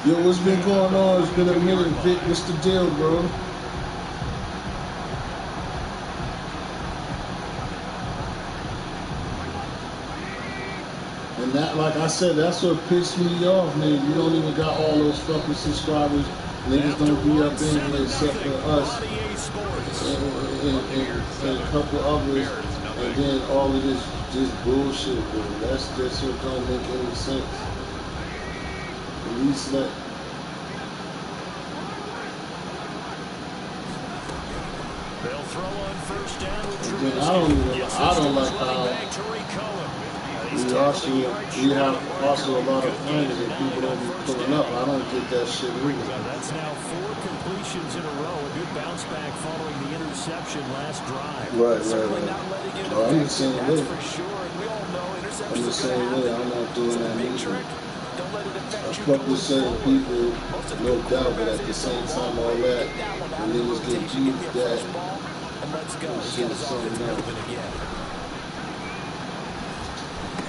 Yo, what's been going on? It's been a minute, Vic. What's the deal, bro? And that, like I said, that's what pissed me off, man. You don't even got all those fucking subscribers. Niggas don't be up in here except for us and a couple others. And then all of this bullshit, bro. That's just what don't make any sense. At least let. They'll throw on first down with Trubisky. I don't like how we have also a lot of fans and people don't be pulling up. I don't get that shit either. That's now 4 completions in a row. A good bounce back following the interception last drive. Right. I'm the same way. I'm the same way. I'm not doing that either. I fuck with certain people, no doubt, but at the same time, all that, when niggas get used that, shit is something else.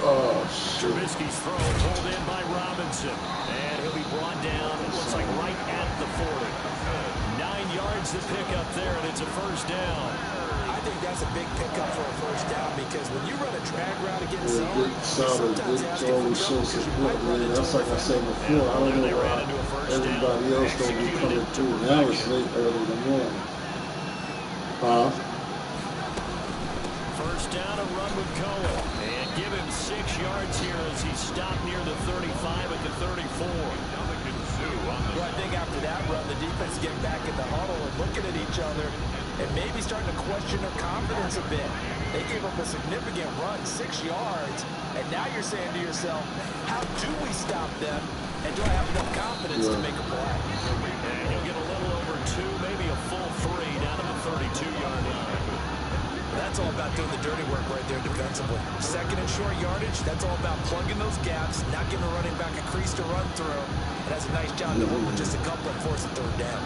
Oh, shit. Trubisky's throw pulled in by Robinson. And he'll be brought down, it looks like right at the 40. 9 yards to pick up there, and it's a first down. I think that's a big pickup for a first down because when you run a drag route against someone, good always show support, man. That's like I said before. I don't know why everybody else don't be coming through. Now it's late early in the morning. First down, a run with Cohen. And give him 6 yards here as he stopped near the 35 at the 34. Well, I think after that run, the defense getting back in the huddle and looking at each other and maybe starting to question their confidence a bit. They gave up a significant run, 6 yards, and now you're saying to yourself, how do we stop them? And do I have enough confidence to make a play? And he'll get a little over 2, maybe a full 3 down to the 32-yard line. That's all about doing the dirty work right there defensively. Second and short yardage, that's all about plugging those gaps, not giving a running back a crease to run through. And that's a nice job to hold with just a couple and force a third down.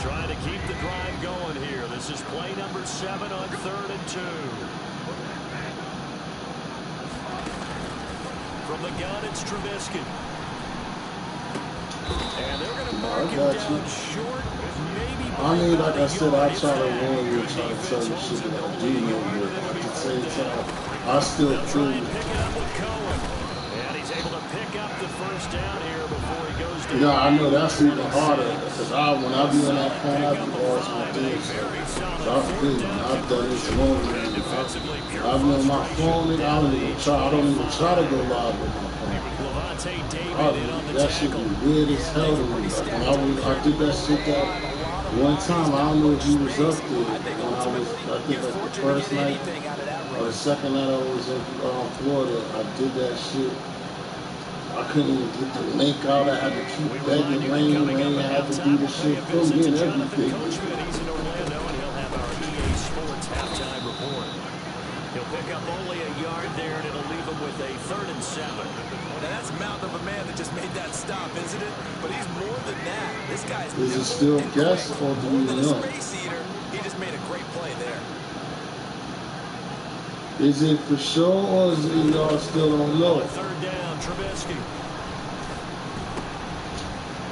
Trying to keep the drive going here. This is play number 7 on 3rd and 2. From the gun, it's Trubisky. And they're going to mark him down short, maybe I mean, like I said, I try to warn you, try to tell you shit that I do know, but at the same time, I still feel. And he's able to pick up the first down here before he goes to. Yeah, I know that's even harder because when I be on that phone, I be watching my things. So I've done this long. I've been on my phone, and I don't even try to go live with my phone. That shit was weird as hell to me. I did that shit that one time. I don't know if he was up there when I think like the first night or the second night I was in Florida. I did that shit. I couldn't even get the link out. I had to keep begging rain. I had to do the shit for me and everything. He'll pick up only a yard there, and it'll leave him with a 3rd and 7. Now that's mountain of a man that just made that stop, isn't it? But he's more than that. This guy's is it still guess or do you know? Space eater. He just made a great play there. Is it for sure or is it y'all still don't know? 3rd down, Trubisky.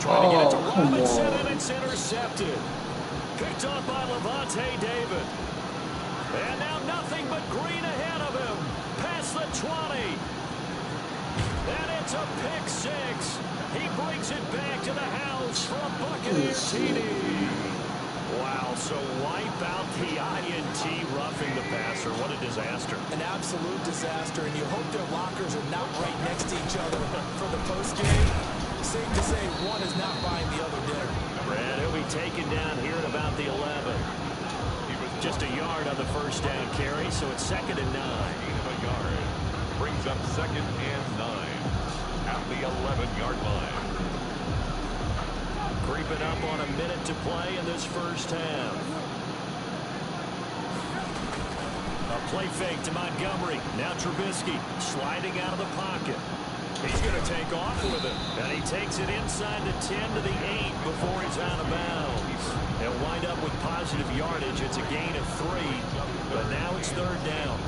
Trying to get it to Robinson, and it's intercepted. Picked off by Levante David. And now nothing but green ahead of him. Past the 20. And it's a pick 6. He brings it back to the house for a Buccaneer TD. Wow, so wipe out the INT roughing the passer. What a disaster. An absolute disaster, and you hope their lockers are not right next to each other for the postgame. Safe to say one is not buying the other dinner. Brad, he'll be taken down here at about the 11. Just a yard on the first down carry, so it's 2nd and 9. A yard brings up 2nd and 9 at the 11-yard line. Creeping up on a minute to play in this first half. A play fake to Montgomery. Now Trubisky sliding out of the pocket. He's going to take off with it. And he takes it inside the 10 to the 8 before he's out of bounds. They'll wind up with positive yardage. It's a gain of 3. But now it's 3rd down.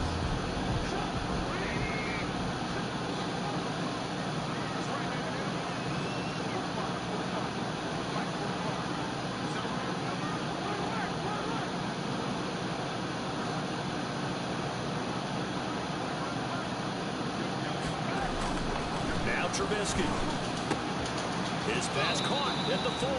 Trubisky. His pass caught at the 4.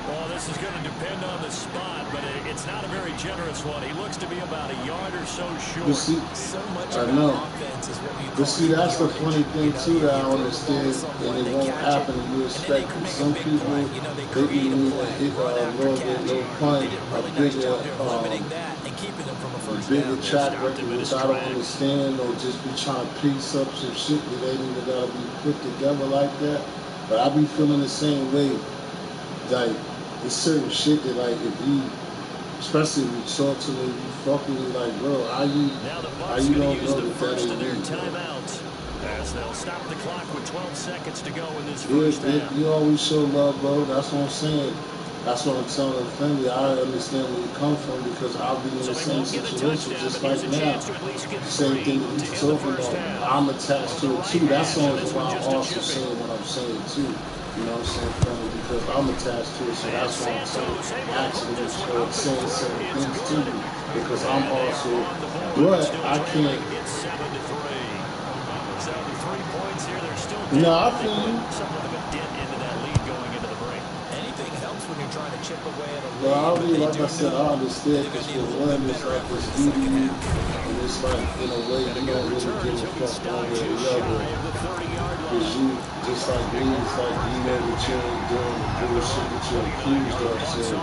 Well, this is going to depend on the spot, but it's not a very generous one. He looks to be about a yard or so short. You see, So much I know. offense is what you But see, that's the funny thing too that I understand, and it won't happen. You expect some people, they can need a hit a little bit, no punt, a bigger track record, which I don't understand, or just be trying to piece up some shit that ain't even gotta be put together like that. But I be feeling the same way. Like, it's certain shit that, like, if you, especially if you talk to me, you fuck with me, like, bro, how you don't know that ain't me? Timeouts as they'll stop the clock with 12 seconds to go in this first half. You always show love, bro. That's what I'm saying. That's what I'm telling the family. I understand where you come from because I'll be in the same situation just like now. Same thing that he's talking about. I'm attached to it too. That's only why I'm also saying what I'm saying too. You know what I'm saying, family? Because I'm attached to it, so that's why I'm saying actually saying certain things to you. Because I'm also, but I can't. No, I feel you. Well, I really, like I said, I understand because for one, it's like this duty, and it's like, in a way, you don't really give a fuck one way or the other. Because you, just like me, it's like, you know that you ain't doing the bullshit that you're accused of, so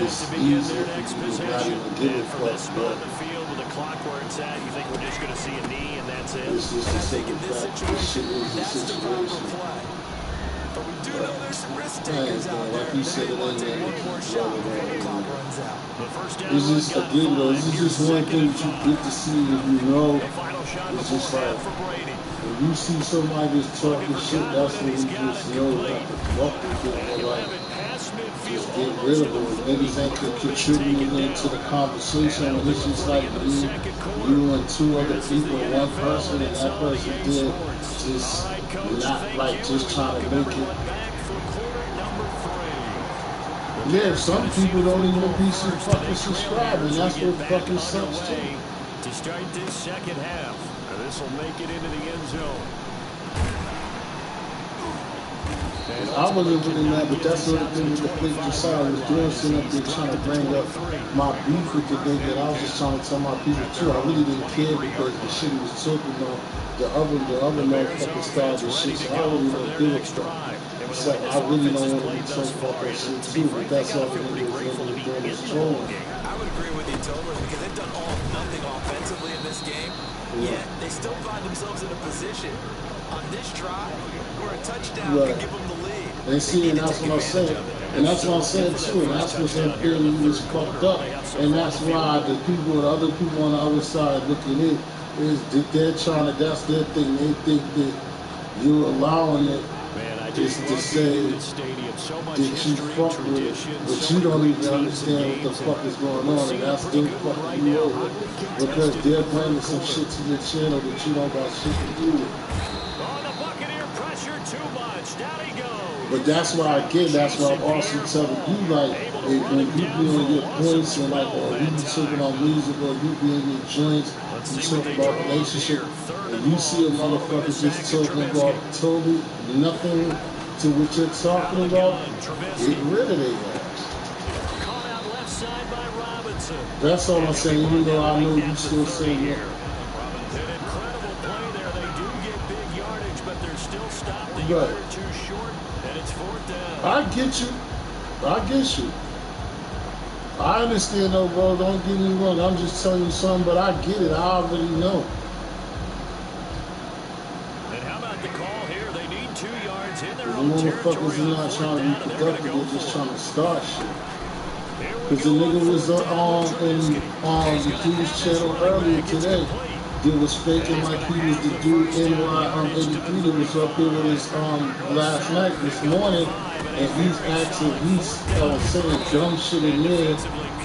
it's easy for you to not even give a fuck, but it's just a simple fact. This shit is a situation. But we do know there's some risk takers out there. Like you said, it ain't it's just, again, though, this is just one thing that you get to see if you know. It's just like, when you see somebody just talking shit, that's when you just know not to fuck with it. Or like, just get rid of them. Niggas ain't contributing into the conversation. When it's just like you and two other people, one person, and that person did just not like just trying to make it. Yeah, some people don't even be fucking subscribing. That's what fucking sucks too. To start this second half, this will make it into the end zone. I wasn't really mad, but that's the other thing that the fake Josiah was doing, sitting up there trying to bring up my beef with the nigga, and I was just trying to tell my people too. I really didn't care because the shit he was talking about, the other motherfuckers started this shit, so I really don't give a fuck. So I really don't want to be talking about that shit too, but that's all the niggas are doing is trolling. I would agree with you totally because they've done all nothing offensively in this game, yet they still find themselves in a position on this drive where a touchdown could give them the lead. And see, and that's what I'm saying. And that's what I'm saying too. And that's what's unfairly was fucked up. And that's why the people, the other people on the other side looking in, is that they're trying to, that's their thing. They think that you're allowing it just to say that you fuck with it, but you don't even understand what the fuck is going on, and that's them fucking you over because they're bringing some shit to your channel that you don't got shit to do with. But that's why, again, that's why I'm also telling you, like, when you be on your points and, like, or you be talking about music or you be in your joints, you talk about relationship, and you see a motherfucker just talking about totally nothing to what you're talking about, get rid of their ass. That's all I'm saying, even though I know you still saying that. Right. I get you. I understand though, bro. Don't get me wrong. I'm just telling you something, but I get it. I already know. And how about the call here? They need 2 yards in their own territory. The motherfuckers are not trying to be productive. They're just trying to start shit. Because the nigga was in the dude's channel earlier today. Dude was faking like he was the dude NY83 that was up here with his last night, this morning, and he's actually saying dumb shit in there,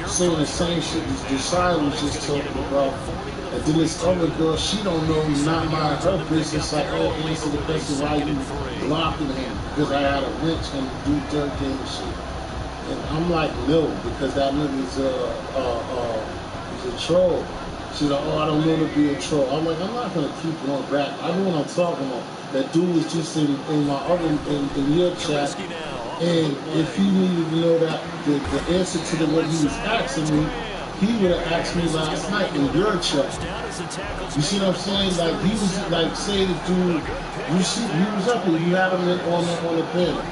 saying the same shit as Josiah was just talking about. And then this other girl, she don't know, not mind her business, like, oh, answer the question why you blocking him, because I had a wrench and do dirt game shit. And I'm like, no, because that nigga's a troll. She's like, oh, I don't want to be a troll. I'm like, I'm not going to keep going back. I know what I'm talking about. that dude was just in my other in your chat, and if he needed to know that the answer to what he was asking me, he would have asked me last night in your chat. You see what I'm saying? Like he was like, say the dude, you see, he was up here, you had him on the panel.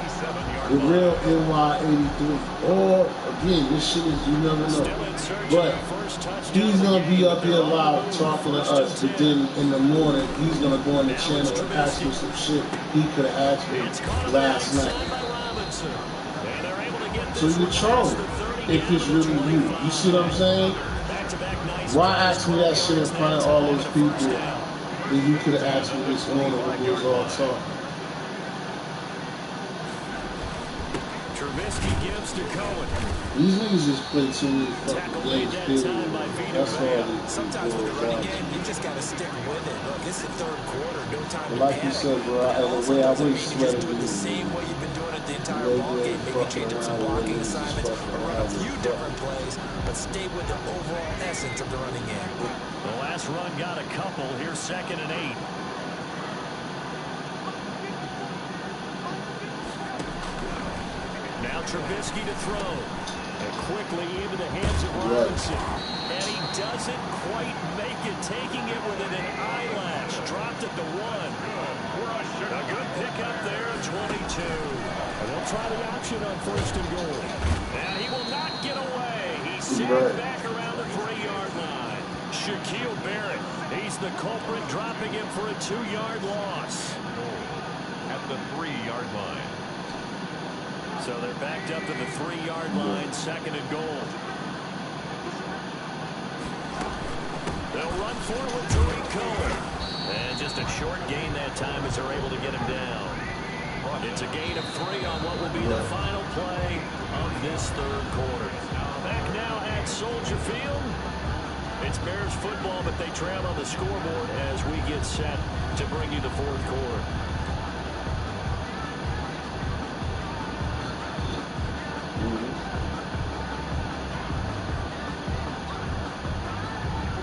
The real NY83. Or again, this shit is, you never know. But he's gonna be up here live talking to us, but then in the morning he's gonna go on the channel and ask me some shit he could have asked me last night. So you're trolling if it's really you. You see what I'm saying? Why ask me that shit in front of all those people when you could have asked me this morning when we was all talking? Trubisky gives to Cohen. These niggas just play too many fucking games, period. That's all these sometimes with the running game, you just got to stick with it. Look, it's the third quarter, no time to like you said, bro, the way I wish sweating do it the same way you've been doing it the entire ball game. Maybe change up some blocking assignments or run a few different plays, but stay with the overall essence of the running game. The last run got a couple. Here's 2nd and 8. Now Trubisky to throw. And quickly into the hands of Robinson. And he doesn't quite make it, taking it within an eyelash. Dropped at the 1. A good pickup there, 22. And they'll try the option on 1st and goal. Now he will not get away. He's sacked back around the 3-yard line. Shaquille Barrett, he's the culprit, dropping him for a 2-yard loss. At the 3-yard line. So they're backed up to the 3-yard line, 2nd and goal. They'll run forward to Cohen. And just a short gain that time as they're able to get him down. It's a gain of 3 on what will be the final play of this 3rd quarter. Back now at Soldier Field. It's Bears football, but they trail on the scoreboard as we get set to bring you the 4th quarter.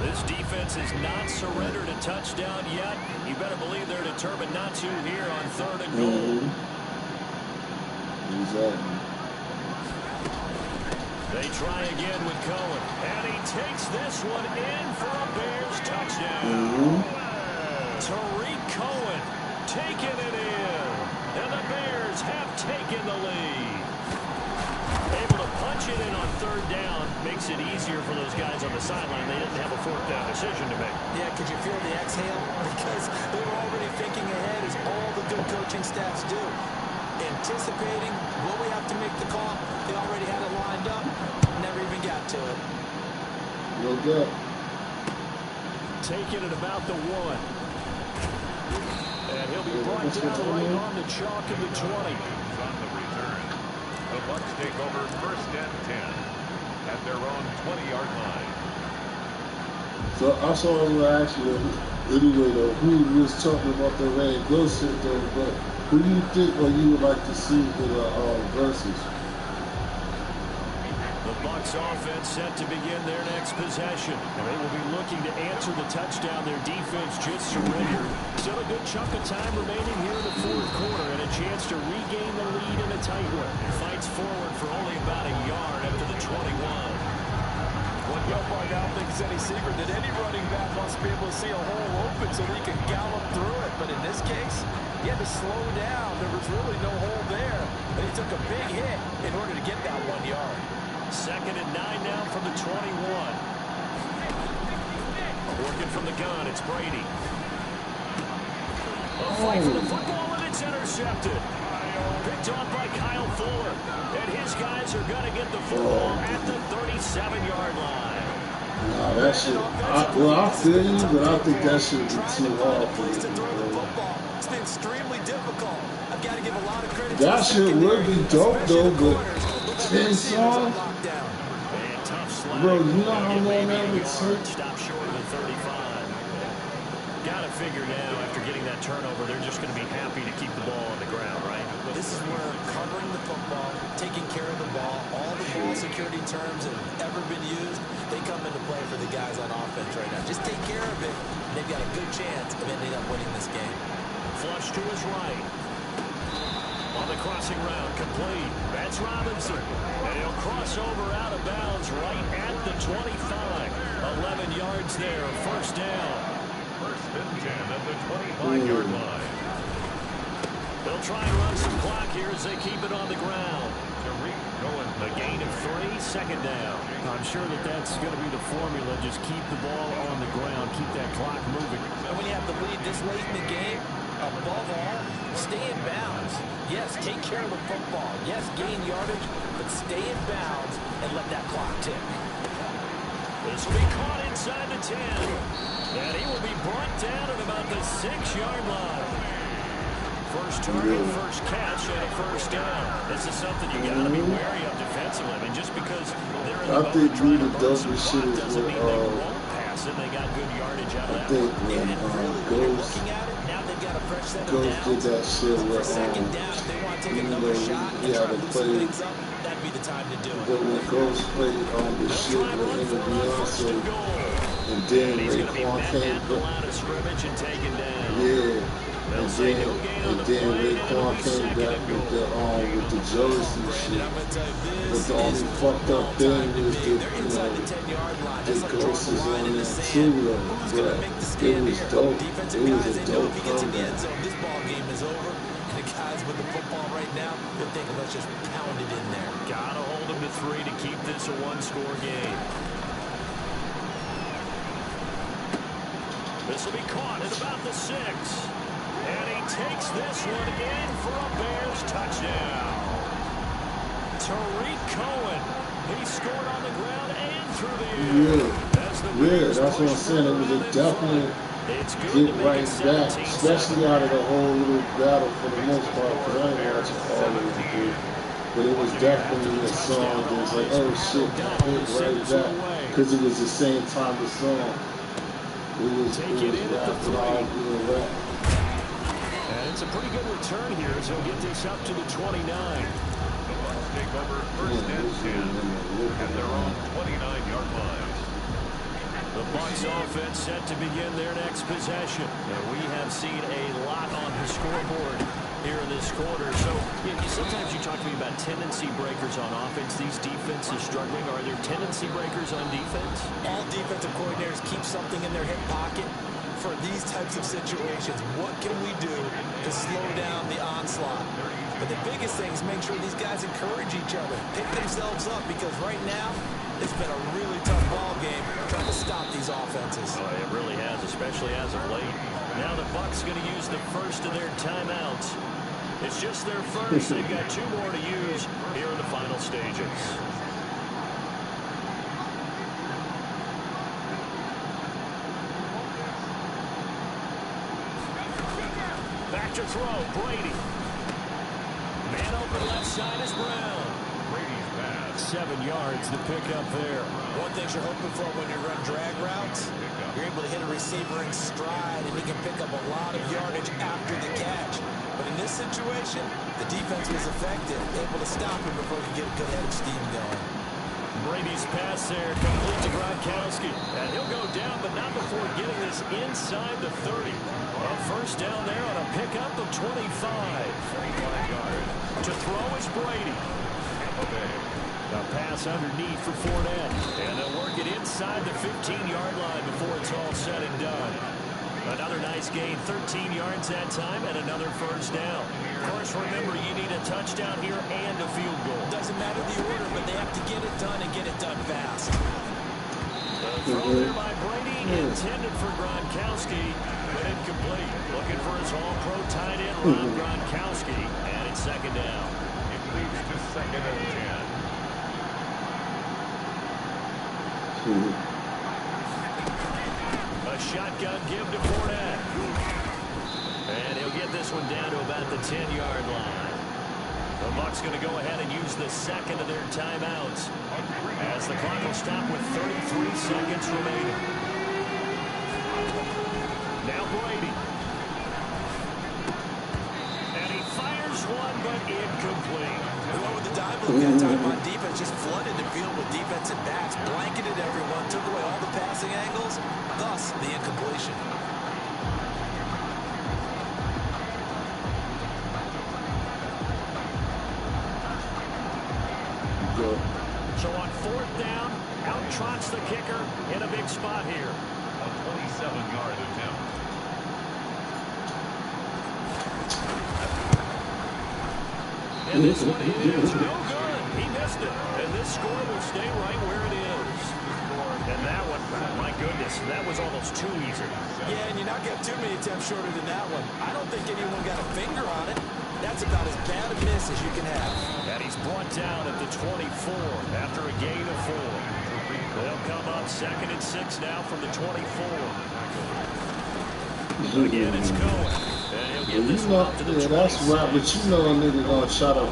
This defense has not surrendered a touchdown yet. You better believe they're determined not to here on 3rd and goal. Exactly. They try again with Cohen. And he takes this one in for a Bears touchdown. Tariq Cohen taking it in. And the Bears have taken the lead. Able to punch it in on 3rd down. Makes it easier for those guys on the sideline. They didn't have a 4th down decision to make. Yeah, could you feel the exhale? Because they were already thinking ahead, as all the good coaching staffs do. Anticipating, will we have to make the call? They already had it lined up. Never even got to it. No good. Taking it about the 1. And he'll be brought down right on the chalk of the 20. On the return. The Bucs take over 1st and 10 at their own 20-yard line. So I saw him ask you anyway though, who was talking about the Ray Wilson though, but who do you think or you would like to see in the versus? The Bucs offense set to begin their next possession. And they will be looking to answer the touchdown their defense just surrendered. Still a good chunk of time remaining here in the 4th quarter and a chance to regain the lead in a tight one. It fights forward for only about a yard after the 21. What Yopar now thinks any secret that any running back wants to be able to see a hole open so he can gallop through it. But in this case, he had to slow down. There was really no hole there. And he took a big hit in order to get that 1 yard. 2nd and 9 now from the 21. Working from the gun, it's Brady. A fight for the football, and it's intercepted. Picked off by Kyle Fuller. And his guys are going to get the football at the 37-yard line. Nah, that shit. I feel you, but I think that should be too hard for you. It's been extremely difficult. I've got to give a lot of credit. That shit would be dope though, but 10 songs? Bro, you know how long that would take? Stop short of the 35. Gotta figure now, after getting that turnover, they're just going to be happy to keep the ball on the ground, right? This is where covering the football, taking care of the ball, all the ball security terms that have ever been used, they come into play for the guys on offense right now. Just take care of it, and they've got a good chance of ending up winning this game. Flush to his right. On the crossing route, complete. That's Robinson. And he'll cross over out of bounds right at the 25. 11 yards there, first down. First and 10 at the 25-yard line. They'll try and run some clock here as they keep it on the ground. A gain of 3, second down. I'm sure that's going to be the formula. Just keep the ball on the ground. Keep that clock moving. And when you have the lead this late in the game, above all, stay in bounds. Yes, take care of the football. Yes, gain yardage, but stay in bounds and let that clock tick. This will be caught inside the 10. And he will be brought down at about the 6-yard line. First target, first catch, and a first down. This is something you got to be wary of defensively. I mean, just because they're in the think trying to does run some clock doesn't mean they won't pass it. They got good yardage out of that. Ghost did that shit with Second down, if they want to take another shot and try to loosen things up, that'd be the time to do it. But when Ghost played the shit with Beyonce, and then Raekwon came back. Yeah. And then Raekwon came back with the jealousy shit. But the only fucked up thing was the Ghost is on there too, though. But it was dope. It was a dope comeback. This ball game is over. And the guys with the football right now, they're thinking, let's just pound it in there. Gotta hold them to 3 to keep this a one-score game. This will be caught at about the 6. And he takes this one in for a Bears touchdown. Tariq Cohen. He scored on the ground and through the air. Yeah, that's what I'm saying. It was a definite get right back, especially out of the whole little battle for the most part, because I didn't watch it all the way. But it was definitely a song that was like, oh shit, hit right back, because it was the same time the song. It was rapping all good rap. And it's a pretty good return here, so he'll get this up to the 29. The Bucs take over first and 10 at their own 29-yard line. The Bucs offense set to begin their next possession. Now, we have seen a lot on the scoreboard here in this quarter. So sometimes you talk to me about tendency breakers on offense. These defenses struggling. Are there tendency breakers on defense? All defensive coordinators keep something in their hip pocket for these types of situations. What can we do to slow down the onslaught? But the biggest thing is make sure these guys encourage each other, pick themselves up, because right now it's been a really tough ball game trying to stop these offenses. Oh, it really has, especially as of late. Now the Bucs going to use the first of their timeouts. It's just their first. They've got 2 more to use here in the final stages. Back to throw, Brady. Man open left side is Brown. Brady's pass. 7 yards to pick up there. One thing you're hoping for when you run drag routes, you're able to hit a receiver in stride, and he can pick up a lot of yardage after the catch. But in this situation, the defense was effective, able to stop him before he could get a good head of steam going. Brady's pass there, complete to Gronkowski. And he'll go down, but not before getting this inside the 30. A first down there on a pickup of 25. 45 yards. To throw is Brady. A pass underneath for Fournette. And they'll work it inside the 15-yard line before it's all said and done. Another nice gain, 13 yards that time, and another first down. Of course, remember, you need a touchdown here and a field goal. Doesn't matter the order, but they have to get it done and get it done fast. The throw there by Brady, intended for Gronkowski, but incomplete. Looking for his all-pro tight end, Rob Gronkowski, and it's second down. It leads to second and 10. A shotgun give to Fournette. And he'll get this one down to about the 10-yard line. The Bucs going to go ahead and use the second of their timeouts as the clock will stop with 33 seconds remaining. Now Brady. And he fires one, but incomplete. Whoever with the dive look that time on defense just flooded the field with defensive backs, blanketed everyone, took away all the passing angles, thus the incompletion. trots the kicker in a big spot here. A 27-yard attempt. And this one is no good. He missed it. And this score will stay right where it is. And that one, my goodness, that was almost too easy. Yeah, and you're not getting too many attempts shorter than that one. I don't think anyone got a finger on it. That's about as bad a miss as you can have. And he's brought down at the 24 after a gain of 4. They'll come up 2nd and 6 now from the 24. Again, it's going. And he'll get this one up to the 26. That's right, but you know a nigga gonna try to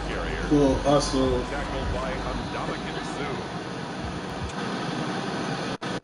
pull hustle. Tackled by